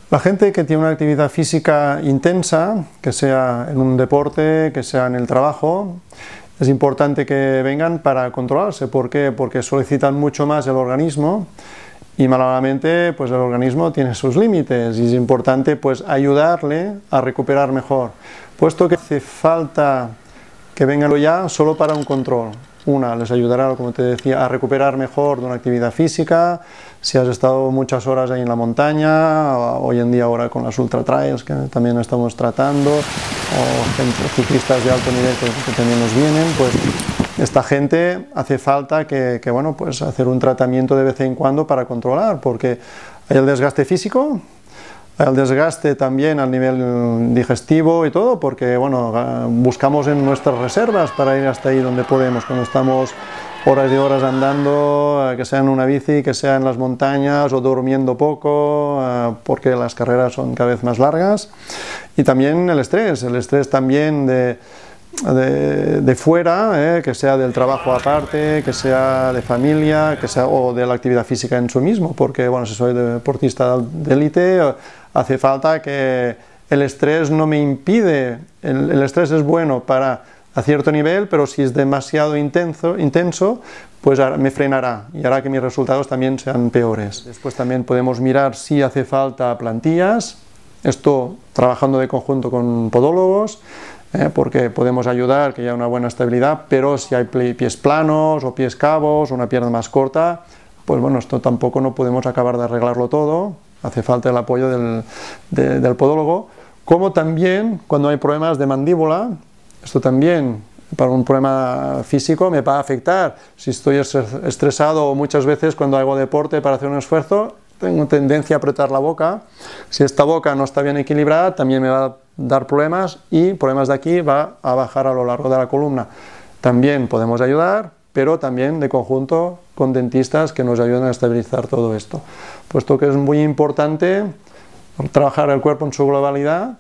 La gente que tiene una actividad física intensa, que sea en un deporte, que sea en el trabajo, es importante que vengan para controlarse. ¿Por qué? Porque solicitan mucho más el organismo y malamente pues el organismo tiene sus límites y es importante pues ayudarle a recuperar mejor. Puesto que hace falta que vengan ya solo para un control. Les ayudará, como te decía, a recuperar mejor de una actividad física. Si has estado muchas horas ahí en la montaña, hoy en día ahora con las ultra trails que también estamos tratando, o ciclistas de alto nivel que también nos vienen, pues esta gente hace falta que bueno, pues hacer un tratamiento de vez en cuando para controlar, porque hay el desgaste físico, el desgaste también al nivel digestivo y todo, porque bueno, buscamos en nuestras reservas para ir hasta ahí donde podemos, cuando estamos horas y horas andando, que sea en una bici, que sea en las montañas o durmiendo poco, porque las carreras son cada vez más largas. Y también el estrés también de fuera, que sea del trabajo aparte, que sea de familia, que sea o de la actividad física en sí mismo, porque bueno, si soy deportista de élite, hace falta que el estrés no me impide, el estrés es bueno a cierto nivel, pero si es demasiado intenso, pues me frenará y hará que mis resultados también sean peores. Después también podemos mirar si hace falta plantillas, esto trabajando de conjunto con podólogos, porque podemos ayudar que haya una buena estabilidad, pero si hay pies planos o pies cabos o una pierna más corta, pues bueno, esto tampoco no podemos acabar de arreglarlo todo, hace falta el apoyo del podólogo, como también cuando hay problemas de mandíbula, esto también para un problema físico me va a afectar. Si estoy estresado o muchas veces cuando hago deporte para hacer un esfuerzo, tengo tendencia a apretar la boca. Si esta boca no está bien equilibrada, también me va a dar problemas y problemas de aquí va a bajar a lo largo de la columna. También podemos ayudar, pero también de conjunto con dentistas que nos ayuden a estabilizar todo esto. Puesto que es muy importante trabajar el cuerpo en su globalidad,